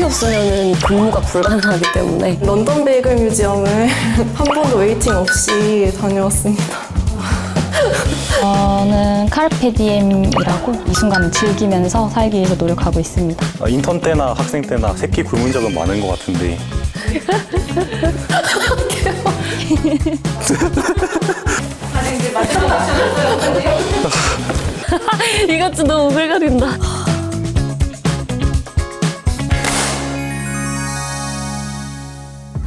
없으면 근무가 불가능하기 때문에. 런던 베이글 뮤지엄을 한 번도 웨이팅 없이 다녀왔습니다. 저는 카르페디엠이라고 이 순간을 즐기면서 살기 위해서 노력하고 있습니다. 인턴 때나 학생 때나 새끼 굶은 적은 많은 것 같은데 이것 좀 너무 오글거린다.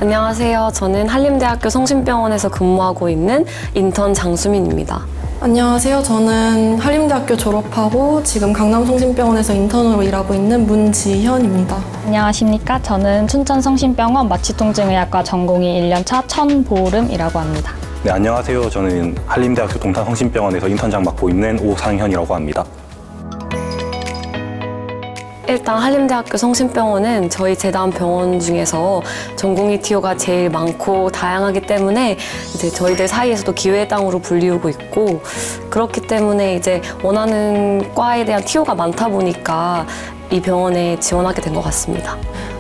안녕하세요. 저는 한림대학교 성심병원에서 근무하고 있는 인턴 장수민입니다. 안녕하세요. 저는 한림대학교 졸업하고 지금 강남성심병원에서 인턴으로 일하고 있는 문지현입니다. 안녕하십니까. 저는 춘천성심병원 마취통증의학과 전공의 1년차 천보름이라고 합니다. 네, 안녕하세요. 저는 한림대학교 동탄성심병원에서 인턴장 맡고 있는 오상현이라고 합니다. 일단 한림대학교 성심병원은 저희 재단 병원 중에서 전공의 티오가 제일 많고 다양하기 때문에 이제 저희들 사이에서도 기회의 땅으로 불리우고 있고, 그렇기 때문에 이제 원하는 과에 대한 티오가 많다 보니까 이 병원에 지원하게 된 것 같습니다.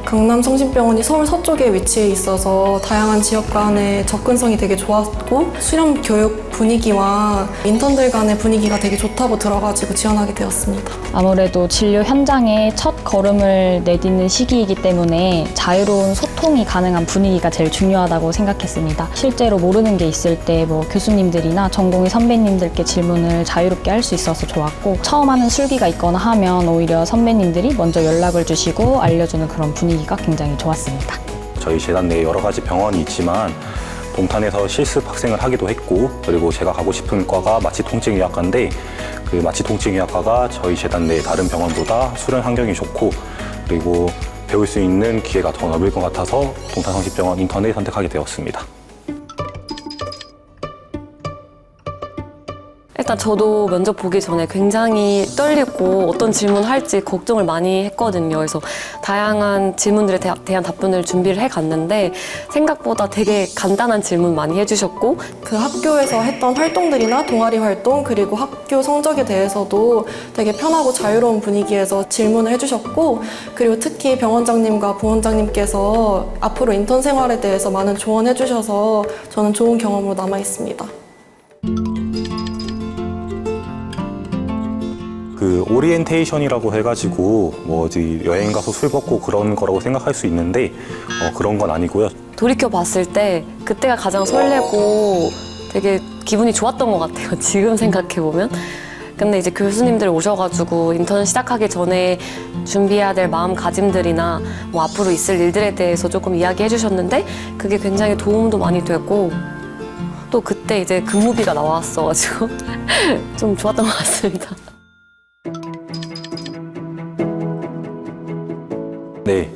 강남성심병원이 서울 서쪽에 위치해 있어서 다양한 지역 간의 접근성이 되게 좋았고, 수련 교육 분위기와 인턴들 간의 분위기가 되게 좋다고 들어가지고 지원하게 되었습니다. 아무래도 진료 현장에 첫 걸음을 내딛는 시기이기 때문에 자유로운 소통이 가능한 분위기가 제일 중요하다고 생각했습니다. 실제로 모르는 게 있을 때 교수님들이나 전공의 선배님들께 질문을 자유롭게 할 수 있어서 좋았고, 처음 하는 술기가 있거나 하면 오히려 선배님들이 먼저 연락을 주시고 알려주는 그런 분위기가 굉장히 좋았습니다. 저희 재단 내에 여러 가지 병원이 있지만 동탄에서 실습 학생을 하기도 했고, 그리고 제가 가고 싶은 과가 마취통증의학과인데 그 마취통증의학과가 저희 재단 내 다른 병원보다 수련 환경이 좋고 그리고 배울 수 있는 기회가 더 넓을 것 같아서 동탄성심병원 인턴을 선택하게 되었습니다. 일단 저도 면접 보기 전에 굉장히 떨리고 어떤 질문 할지 걱정을 많이 했거든요. 그래서 다양한 질문들에 대한 답변을 준비를 해갔는데 생각보다 되게 간단한 질문 많이 해주셨고, 그 학교에서 했던 활동들이나 동아리 활동, 그리고 학교 성적에 대해서도 되게 편하고 자유로운 분위기에서 질문을 해주셨고, 그리고 특히 병원장님과 부원장님께서 앞으로 인턴 생활에 대해서 많은 조언해 주셔서 저는 좋은 경험으로 남아 있습니다. 그 오리엔테이션이라고 해가지고 어디 여행 가서 술 먹고 그런 거라고 생각할 수 있는데 그런 건 아니고요. 돌이켜 봤을 때 그때가 가장 설레고 되게 기분이 좋았던 것 같아요. 지금 생각해보면. 근데 이제 교수님들 오셔가지고 인턴 시작하기 전에 준비해야 될 마음가짐들이나 앞으로 있을 일들에 대해서 조금 이야기해 주셨는데 그게 굉장히 도움도 많이 되고, 또 그때 이제 근무비가 나왔어가지고 좀 좋았던 것 같습니다. 네,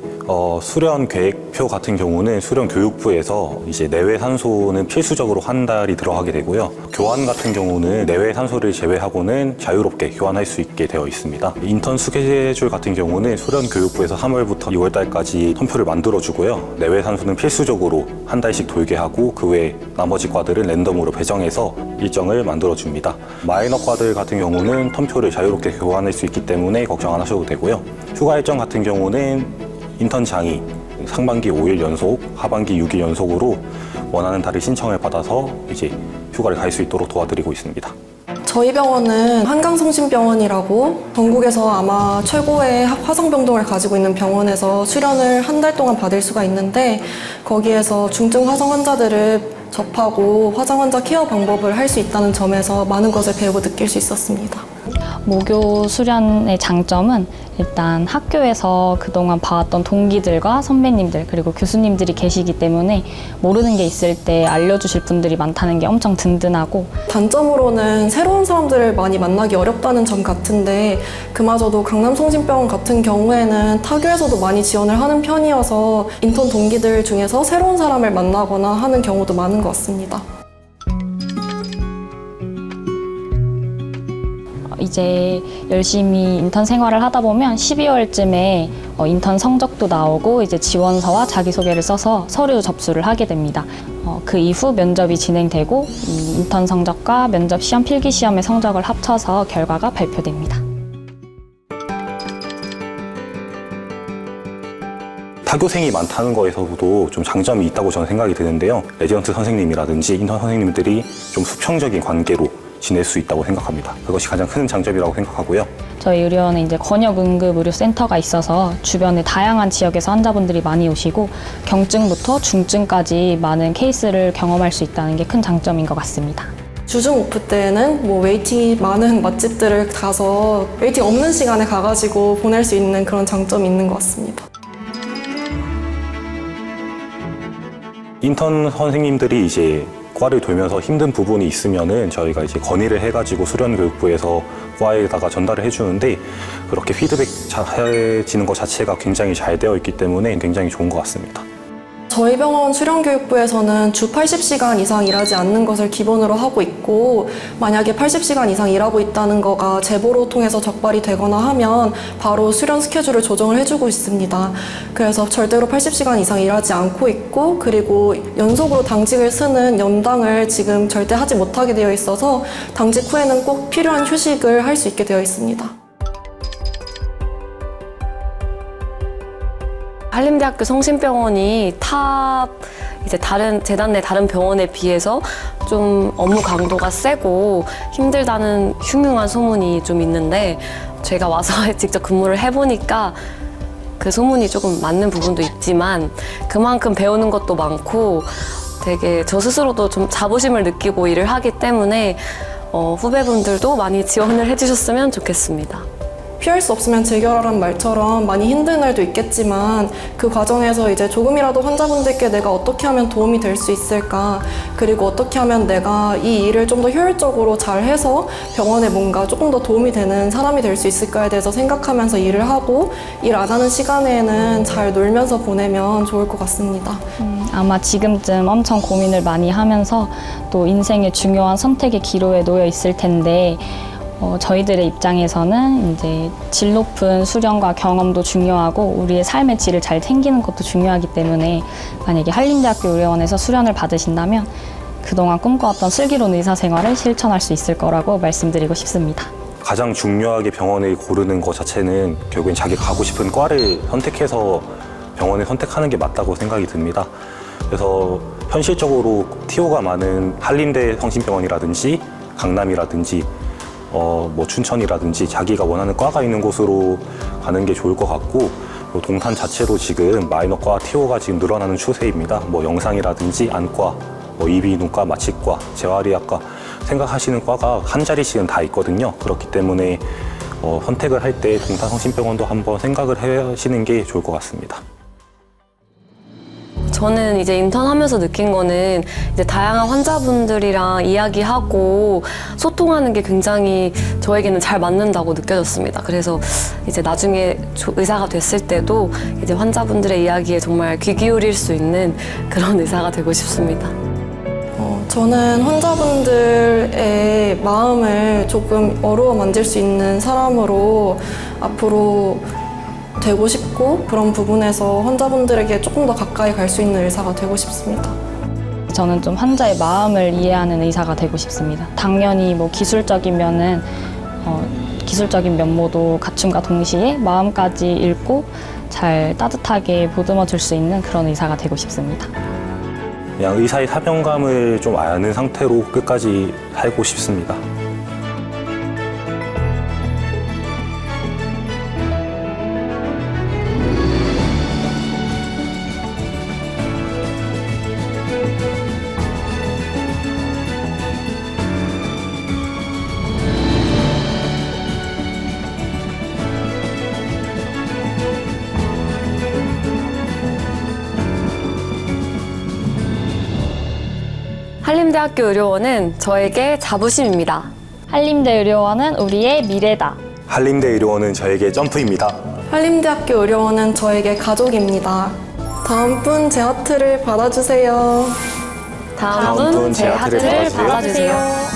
수련 계획표 같은 경우는 수련 교육부에서 이제 내외 산소는 필수적으로 한 달이 들어가게 되고요. 교환 같은 경우는 내외 산소를 제외하고는 자유롭게 교환할 수 있게 되어 있습니다. 인턴 스케줄 같은 경우는 수련 교육부에서 3월부터 2월 달까지 텀표를 만들어주고요. 내외 산소는 필수적으로 한 달씩 돌게 하고 그 외 나머지 과들은 랜덤으로 배정해서 일정을 만들어줍니다. 마이너 과들 같은 경우는 텀표를 자유롭게 교환할 수 있기 때문에 걱정 안 하셔도 되고요. 휴가 일정 같은 경우는 인턴장이 상반기 5일 연속, 하반기 6일 연속으로 원하는 달을 신청을 받아서 이제 휴가를 갈 수 있도록 도와드리고 있습니다. 저희 병원은 한강성심병원이라고 전국에서 아마 최고의 화상병동을 가지고 있는 병원에서 수련을 한 달 동안 받을 수가 있는데, 거기에서 중증 화상 환자들을 접하고 화상 환자 케어 방법을 할 수 있다는 점에서 많은 것을 배우고 느낄 수 있었습니다. 모교 수련의 장점은 일단 학교에서 그동안 봐왔던 동기들과 선배님들 그리고 교수님들이 계시기 때문에 모르는 게 있을 때 알려주실 분들이 많다는 게 엄청 든든하고, 단점으로는 새로운 사람들을 많이 만나기 어렵다는 점 같은데, 그마저도 강남성심병원 같은 경우에는 타교에서도 많이 지원을 하는 편이어서 인턴 동기들 중에서 새로운 사람을 만나거나 하는 경우도 많은 것 같습니다. 이제 열심히 인턴 생활을 하다 보면 12월쯤에 인턴 성적도 나오고 이제 지원서와 자기소개를 써서 서류 접수를 하게 됩니다. 그 이후 면접이 진행되고 이 인턴 성적과 면접 시험 필기 시험의 성적을 합쳐서 결과가 발표됩니다. 사교생이 많다는 거에서도 좀 장점이 있다고 저는 생각이 드는데요. 레지던트 선생님이라든지 인턴 선생님들이 좀 수평적인 관계로 지낼 수 있다고 생각합니다. 그것이 가장 큰 장점이라고 생각하고요. 저희 의료원에 이제 권역 응급 의료 센터가 있어서 주변에 다양한 지역에서 환자분들이 많이 오시고 경증부터 중증까지 많은 케이스를 경험할 수 있다는 게 큰 장점인 것 같습니다. 주중 오프 때는 뭐 웨이팅이 많은 맛집들을 가서 웨이팅 없는 시간에 가가지고 보낼 수 있는 그런 장점이 있는 것 같습니다. 인턴 선생님들이 이제 과를 돌면서 힘든 부분이 있으면은 저희가 이제 건의를 해가지고 수련교육부에서 과에다가 전달을 해주는데 그렇게 피드백 해지는 것 자체가 굉장히 잘 되어 있기 때문에 굉장히 좋은 것 같습니다. 저희 병원 수련교육부에서는 주 80시간 이상 일하지 않는 것을 기본으로 하고 있고 만약에 80시간 이상 일하고 있다는 거가 제보로 통해서 적발이 되거나 하면 바로 수련 스케줄을 조정을 해주고 있습니다. 그래서 절대로 80시간 이상 일하지 않고 있고 그리고 연속으로 당직을 쓰는 연당을 지금 절대 하지 못하게 되어 있어서 당직 후에는 꼭 필요한 휴식을 할 수 있게 되어 있습니다. 한림대학교 성심병원이 이제 다른 재단 내 다른 병원에 비해서 좀 업무 강도가 세고 힘들다는 흉흉한 소문이 좀 있는데 제가 와서 직접 근무를 해보니까 그 소문이 조금 맞는 부분도 있지만 그만큼 배우는 것도 많고 되게 저 스스로도 좀 자부심을 느끼고 일을 하기 때문에 후배분들도 많이 지원을 해주셨으면 좋겠습니다. 피할 수 없으면 재결하라는 말처럼 많이 힘든 날도 있겠지만 그 과정에서 이제 조금이라도 환자분들께 내가 어떻게 하면 도움이 될 수 있을까 그리고 어떻게 하면 내가 이 일을 좀 더 효율적으로 잘 해서 병원에 뭔가 조금 더 도움이 되는 사람이 될 수 있을까에 대해서 생각하면서 일을 하고 일 안 하는 시간에는 잘 놀면서 보내면 좋을 것 같습니다. 아마 지금쯤 엄청 고민을 많이 하면서 또 인생의 중요한 선택의 기로에 놓여 있을 텐데 저희들의 입장에서는 이제 질 높은 수련과 경험도 중요하고 우리의 삶의 질을 잘 챙기는 것도 중요하기 때문에 만약에 한림대학교 의료원에서 수련을 받으신다면 그동안 꿈꿔왔던 슬기로운 의사생활을 실천할 수 있을 거라고 말씀드리고 싶습니다. 가장 중요하게 병원을 고르는 것 자체는 결국엔 자기가 가고 싶은 과를 선택해서 병원을 선택하는 게 맞다고 생각이 듭니다. 그래서 현실적으로 TO가 많은 한림대 성심병원이라든지 강남이라든지 뭐 춘천이라든지 자기가 원하는 과가 있는 곳으로 가는 게 좋을 것 같고 동탄 자체도 지금 마이너과 TO가 지금 늘어나는 추세입니다. 뭐 영상이라든지 안과, 뭐 이비인후과, 마취과, 재활의학과 생각하시는 과가 한 자리씩은 다 있거든요. 그렇기 때문에 선택을 할 때 동탄 성심병원도 한번 생각을 하시는 게 좋을 것 같습니다. 저는 이제 인턴하면서 느낀 거는 이제 다양한 환자분들이랑 이야기하고 소통하는 게 굉장히 저에게는 잘 맞는다고 느껴졌습니다. 그래서 이제 나중에 의사가 됐을 때도 이제 환자분들의 이야기에 정말 귀 기울일 수 있는 그런 의사가 되고 싶습니다. 저는 환자분들의 마음을 조금 어루어 만질 수 있는 사람으로 앞으로 되고 싶고 그런 부분에서 환자분들에게 조금 더 가까이 갈 수 있는 의사가 되고 싶습니다. 저는 좀 환자의 마음을 이해하는 의사가 되고 싶습니다. 당연히 뭐 기술적인 면모도 갖춤과 동시에 마음까지 읽고 잘 따뜻하게 보듬어 줄 수 있는 그런 의사가 되고 싶습니다. 그냥 의사의 사명감을 좀 아는 상태로 끝까지 살고 싶습니다. 한림대학교 의료원은 저에게 자부심입니다. 한림대 의료원은 우리의 미래다. 한림대 의료원은 저에게 점프입니다. 한림대학교 의료원은 저에게 가족입니다. 다음 분 제 하트를 받아주세요. 다음 분 제 하트를 받아주세요.